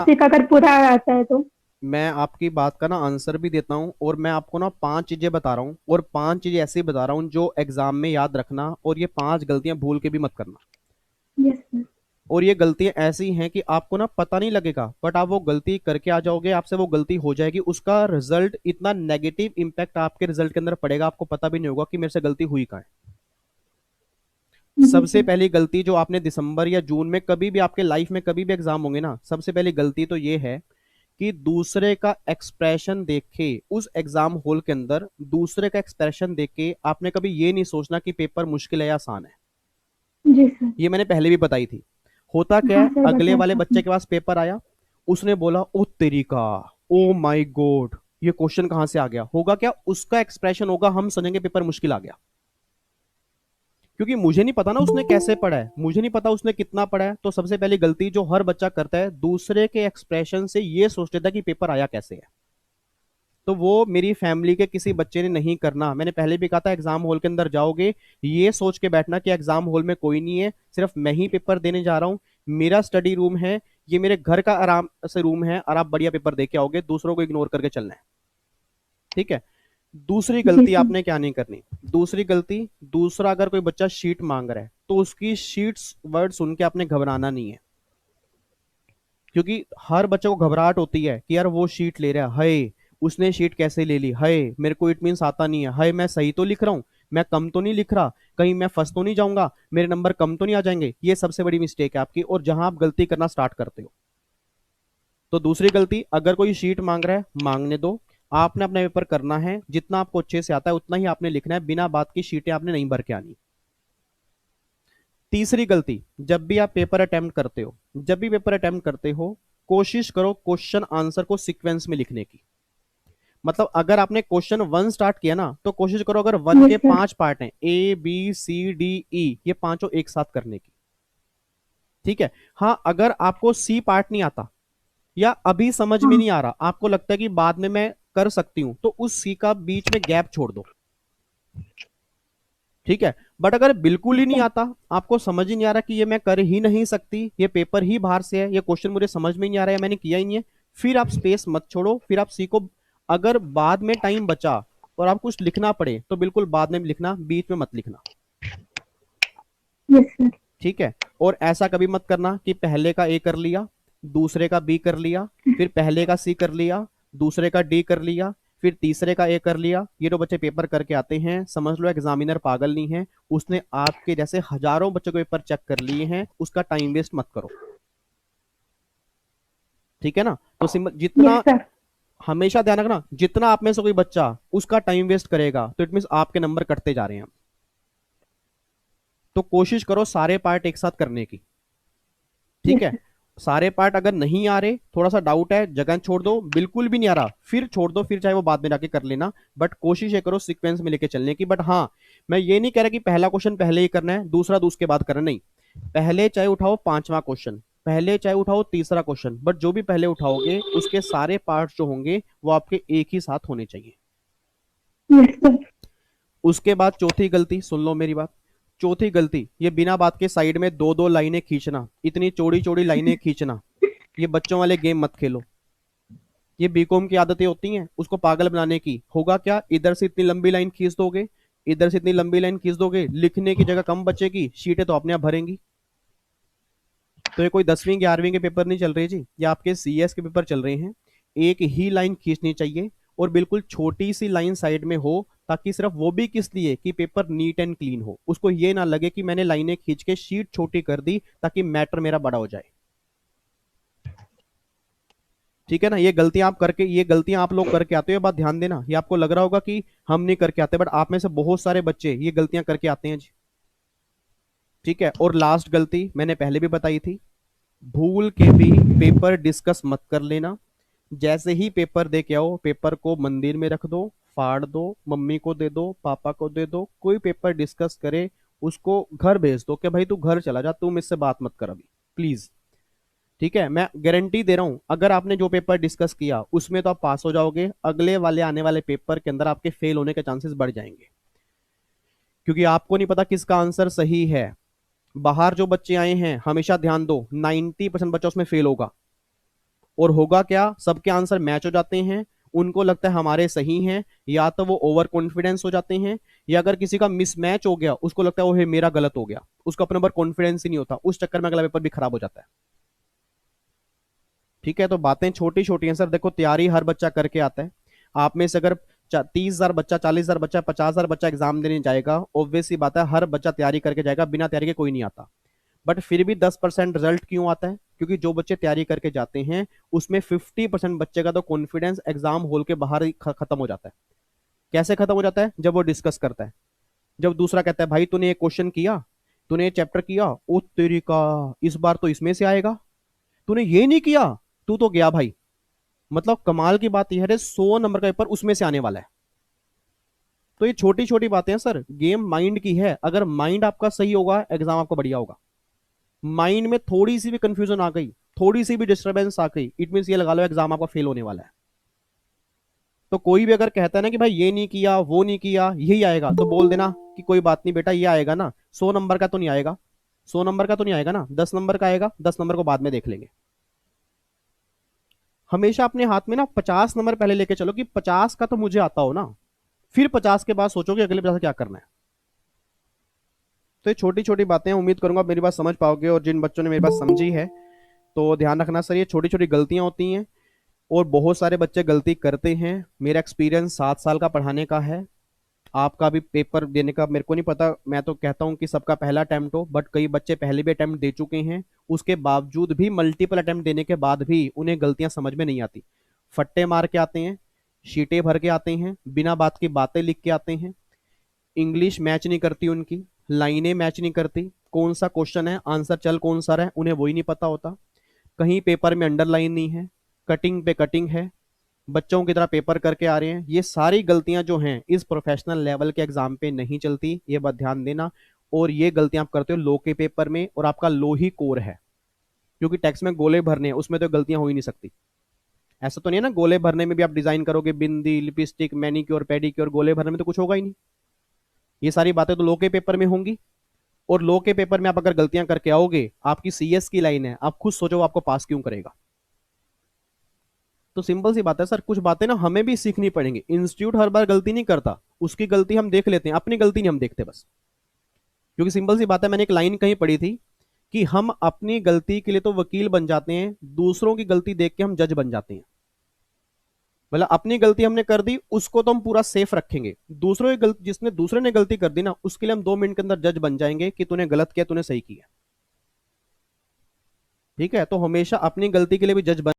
सिर्फ अगर पूरा आता है तो। मैं आपकी बात का ना आंसर भी देता हूँ, और मैं आपको ना 5 चीजें बता रहा हूँ, और 5 चीजें ऐसी बता रहा हूँ जो एग्जाम में याद रखना, और ये 5 गलतियां भूल के भी मत करना। Yes sir. और ये गलतियां ऐसी हैं कि आपको ना पता नहीं लगेगा, बट आप वो गलती करके आ जाओगे, आपसे वो गलती हो जाएगी, उसका रिजल्ट इतना नेगेटिव इम्पैक्ट आपके रिजल्ट के अंदर पड़ेगा, आपको पता भी नहीं होगा कि मेरे से गलती हुई कहाँ है। जी सबसे सर। पहली गलती जो आपने दिसंबर या जून में कभी भी आपके लाइफ में कभी भी एग्जाम होंगे ना, सबसे पहली गलती तो ये है कि दूसरे का एक्सप्रेशन देख के उस एग्जाम हॉल के अंदर दूसरे का एक्सप्रेशन देख के आपने कभी ये नहीं सोचना कि पेपर मुश्किल है या आसान है। जी सर। ये मैंने पहले भी बताई थी। होता क्या हाँ है, सर, अगले बताया वाले था बच्चे आपने। के पास पेपर आया, उसने बोला ओ तेरी का, ओ माय गॉड, ये क्वेश्चन कहां से आ गया, होगा क्या, उसका एक्सप्रेशन होगा, हम समझेंगे पेपर मुश्किल आ गया। क्योंकि मुझे नहीं पता ना उसने कैसे पढ़ा है, मुझे नहीं पता उसने कितना पढ़ा है। तो सबसे पहली गलती जो हर बच्चा करता है, दूसरे के एक्सप्रेशन से ये सोच लेता है कि पेपर आया कैसे है। तो वो मेरी फैमिली के किसी बच्चे ने नहीं करना। मैंने पहले भी कहा था, एग्जाम हॉल के अंदर जाओगे ये सोच के बैठना कि एग्जाम हॉल में कोई नहीं है, सिर्फ मैं ही पेपर देने जा रहा हूँ, मेरा स्टडी रूम है, ये मेरे घर का आराम से रूम है, और आप बढ़िया पेपर दे के आओगे, दूसरों को इग्नोर करके चलना है। ठीक है। दूसरी जी गलती सर। आपने क्या नहीं करनी। दूसरी गलती, दूसरा अगर कोई बच्चा शीट मांग रहा है तो उसकी शीट्स वर्ड सुन के आपने घबराना नहीं है। क्योंकि हर बच्चे को घबराहट होती है कि यार वो शीट ले रहा है, हाय उसने शीट कैसे ले ली, हाय मेरे को इट मीन्स आता नहीं है, हाय मैं सही तो लिख रहा हूँ, मैं कम तो नहीं लिख रहा, कहीं मैं फंस तो नहीं जाऊंगा, मेरे नंबर कम तो नहीं आ जाएंगे। ये सबसे बड़ी मिस्टेक है आपकी, और जहां आप गलती करना स्टार्ट करते हो। तो दूसरी गलती, अगर कोई शीट मांग रहा है मांगने दो, आपने अपना पेपर करना है, जितना आपको अच्छे से आता है उतना ही आपने लिखना है, बिना बात की शीटें आपने नहीं भर के आनी। तीसरी गलती, जब भी आप पेपर अटेम्प्ट करते हो, जब भी पेपर अटेम्प्ट करते हो, कोशिश करो क्वेश्चन आंसर को सीक्वेंस में लिखने की। मतलब अगर आपने क्वेश्चन 1 स्टार्ट किया ना, तो कोशिश करो अगर वन यस के सर। 5 पार्ट हैं, A B C D E, ये पांचों एक साथ करने की। ठीक है। हाँ, अगर आपको सी पार्ट नहीं आता, या अभी समझ में हाँ। नहीं आ रहा, आपको लगता है कि बाद में मैं कर सकती हूं, तो उस सी का बीच में गैप छोड़ दो। ठीक है। बट अगर बिल्कुल ही नहीं सर। आता, आपको समझ ही नहीं आ रहा कि ये मैं कर ही नहीं सकती, ये पेपर ही बाहर से है, ये क्वेश्चन मुझे समझ में नहीं आ रहा है, मैंने किया ही नहीं है, फिर आप स्पेस मत छोड़ो, फिर आप सीखो। अगर बाद में टाइम बचा और आप कुछ लिखना पड़े तो बिल्कुल बाद में लिखना, बीच में मत लिखना। Yes sir. ठीक है। और ऐसा कभी मत करना कि पहले का ए कर लिया, दूसरे का बी कर लिया, फिर पहले का सी कर लिया, दूसरे का डी कर लिया, फिर तीसरे का ए कर लिया। ये जो बच्चे पेपर करके आते हैं, समझ लो एग्जामिनर पागल नहीं है, उसने आपके जैसे हजारों बच्चों के पेपर चेक कर लिए हैं, उसका टाइम वेस्ट मत करो। ठीक है ना। तो सिंपल, यस जितना, सर। हमेशा ध्यान रखना, जितना आप में से कोई बच्चा उसका टाइम वेस्ट करेगा तो इट मीन आपके नंबर कटते जा रहे हैं। तो कोशिश करो सारे पार्ट एक साथ करने की। ठीक यस है। सर। सारे पार्ट अगर नहीं आ रहे, थोड़ा सा डाउट है, जगह छोड़ दो, बिल्कुल भी नहीं आ रहा फिर छोड़ दो, फिर चाहे वो बाद में जाके कर लेना। बट कोशिश ये करो सीक्वेंस में लेके चलने की। बट हाँ, मैं ये नहीं कह रहा कि पहला क्वेश्चन पहले ही करना है, दूसरा उसके बाद करना, नहीं। पहले चाहे उठाओ 5वां क्वेश्चन, पहले चाहे उठाओ तीसरा क्वेश्चन, बट जो भी पहले उठाओगे उसके सारे पार्ट जो होंगे वो आपके एक ही साथ होने चाहिए। Yes sir. उसके बाद चौथी गलती, सुन लो मेरी बात। चौथी गलती, ये बिना बात के साइड में दो दो लाइनें खींचना, इतनी चौड़ी चौड़ी लाइनें खींचना, ये बच्चों वाले गेम मत खेलो। ये बीकॉम की आदतें होती हैं उसको पागल बनाने की। होगा क्या, इधर से इतनी लंबी लाइन खींच दोगे, इधर से इतनी लंबी लाइन खींच दोगे, लिखने की जगह कम बचेगी, शीटें तो अपने आप भरेंगी। तो ये कोई 10वीं 11वीं के पेपर नहीं चल रहे जी, ये आपके सीएस के पेपर चल रहे हैं। एक ही लाइन खींचनी चाहिए, और बिल्कुल छोटी सी लाइन साइड में हो, ताकि सिर्फ वो भी किस लिए कि पेपर नीट एंड क्लीन हो, उसको ये ना लगे कि मैंने लाइनें खींच के शीट छोटी कर दी ताकि मैटर मेरा बड़ा हो जाए। ठीक है ना। ये गलतियां आप लोग करके आते हो, ये बात ध्यान देना। ये आपको लग रहा होगा कि हम नहीं करके आते, बट आप में से बहुत सारे बच्चे ये गलतियां करके आते हैं जी। ठीक है। और लास्ट गलती मैंने पहले भी बताई थी, भूल के भी पेपर डिस्कस मत कर लेना। जैसे ही पेपर दे के आओ, पेपर को मंदिर में रख दो, फाड़ दो, मम्मी को दे दो, पापा को दे दो, कोई पेपर डिस्कस करे उसको घर भेज दो कि भाई तू घर चला जा, तू मुझसे बात मत कर अभी, प्लीज। ठीक है। मैं गारंटी दे रहा हूं, अगर आपने जो पेपर डिस्कस किया उसमें तो आप पास हो जाओगे, अगले वाले आने वाले पेपर के अंदर आपके फेल होने के चांसेस बढ़ जाएंगे। क्योंकि आपको नहीं पता किसका आंसर सही है। बाहर जो बच्चे आए हैं, हमेशा ध्यान दो, 90% बच्चा उसमें फेल होगा, और होगा क्या, सबके आंसर मैच हो जाते हैं, उनको लगता है हमारे सही हैं, या तो वो ओवर कॉन्फिडेंस हो जाते हैं, या अगर किसी का मिसमैच हो गया उसको लगता है वो मेरा गलत हो गया, उसको अपने ऊपर कॉन्फिडेंस ही नहीं होता, उस चक्कर में अगला पेपर भी खराब हो जाता है। ठीक है, तो बातें छोटी छोटी हैं सर। देखो तैयारी हर बच्चा करके आता है। आप में से अगर 30,000 बच्चा, 40,000 बच्चा, 50,000 बच्चा एग्जाम देने जाएगा, ऑब्वियस सी बात है हर बच्चा तैयारी करके जाएगा, बिना तैयारी के कोई नहीं आता। बट फिर भी 10% रिजल्ट क्यों आता है? क्योंकि जो बच्चे तैयारी करके जाते हैं उसमें 50% बच्चे का तो कॉन्फिडेंस एग्जाम हॉल के बाहर ही खत्म हो जाता है। कैसे खत्म हो जाता है? जब वो डिस्कस करता है, जब दूसरा कहता है भाई तूने ये क्वेश्चन किया, तूने ये चैप्टर किया, ओ तेरी का इस बार तो इसमें से आएगा, तूने ये नहीं किया, तू तो गया भाई। मतलब कमाल की बात यह है 100 नंबर का पेपर उसमें से आने वाला है। तो ये छोटी छोटी बातें हैं सर, गेम माइंड की है। अगर माइंड आपका सही होगा एग्जाम आपका बढ़िया होगा। माइंड में थोड़ी सी भी कंफ्यूजन आ गई, थोड़ी सी भी डिस्टर्बेंस आ गई, इट मीन ये लगा लो एग्जाम आपका फेल होने वाला है। तो कोई भी अगर कहता है ना कि भाई ये नहीं किया वो नहीं किया यही आएगा, तो बोल देना कि कोई बात नहीं बेटा, ये आएगा ना, 100 नंबर का तो नहीं आएगा, 100 नंबर का तो नहीं आएगा ना, 10 नंबर का आएगा, 10 नंबर को बाद में देख लेंगे। हमेशा अपने हाथ में ना 50 नंबर पहले लेके चलो कि 50 का तो मुझे आता हो ना, फिर 50 के बाद सोचो कि अगले 50 क्या करना है। तो ये छोटी छोटी बातें, उम्मीद करूंगा मेरी बात समझ पाओगे, और जिन बच्चों ने मेरी बात समझी है तो ध्यान रखना सर, ये छोटी छोटी गलतियां होती हैं और बहुत सारे बच्चे गलती करते हैं। मेरा एक्सपीरियंस 7 साल का पढ़ाने का है, आपका भी पेपर देने का मेरे को नहीं पता, मैं तो कहता हूं कि सबका पहला अटेम्प्ट हो, बट कई बच्चे पहले भी अटेम्प्ट दे चुके हैं, उसके बावजूद भी मल्टीपल अटेम्प्ट देने के बाद भी उन्हें गलतियां समझ में नहीं आती। फट्टे मार के आते हैं, शीटें भर के आते हैं, बिना बात की बातें लिख के आते हैं, इंग्लिश मैच नहीं करती उनकी, लाइनें मैच नहीं करती, कौन सा क्वेश्चन है आंसर चल कौन सा रहा है उन्हें वही नहीं पता होता, कहीं पेपर में अंडरलाइन नहीं है, कटिंग पे कटिंग है, बच्चों की तरह पेपर करके आ रहे हैं। ये सारी गलतियां जो हैं इस प्रोफेशनल लेवल के एग्जाम पे नहीं चलती, ये बात ध्यान देना। और ये गलतियां आप करते हो लो के पेपर में, और आपका लो ही कोर है, क्योंकि टेक्स्ट में गोले भरने हैं, उसमें तो गलतियां हो ही नहीं सकती। ऐसा तो नहीं है ना गोले भरने में भी आप डिजाइन करोगे, बिंदी लिपस्टिक मैनिक्योर पेडिक्योर, गोले भरने में तो कुछ होगा ही नहीं। ये सारी बातें तो लो के पेपर में होंगी, और लो के पेपर में आप अगर गलतियां करके आओगे, आपकी सीएस की लाइन है, आप खुद सोचो आपको पास क्यों करेगा। तो सिंपल सी बात है सर, कुछ बातें ना हमें भी सीखनी पड़ेंगी। इंस्टीट्यूट हर बार गलती नहीं करता, उसकी गलती हम देख लेते हैं, अपनी गलती नहीं हम देखते बस। क्योंकि सिंपल सी बात है, मैंने एक लाइन कहीं पढ़ी थी कि हम अपनी गलती के लिए तो वकील बन जाते हैं, दूसरों की गलती देख के हम जज बन जाते हैं। मतलब अपनी गलती हमने कर दी, उसको तो हम पूरा सेफ रखेंगे, दूसरों की गलती, जिसने दूसरे ने गलती कर दी ना, उसके लिए हम 2 मिनट के अंदर जज बन जाएंगे कि तूने गलत किया तूने सही किया। ठीक है, तो हमेशा अपनी गलती के लिए भी जज बन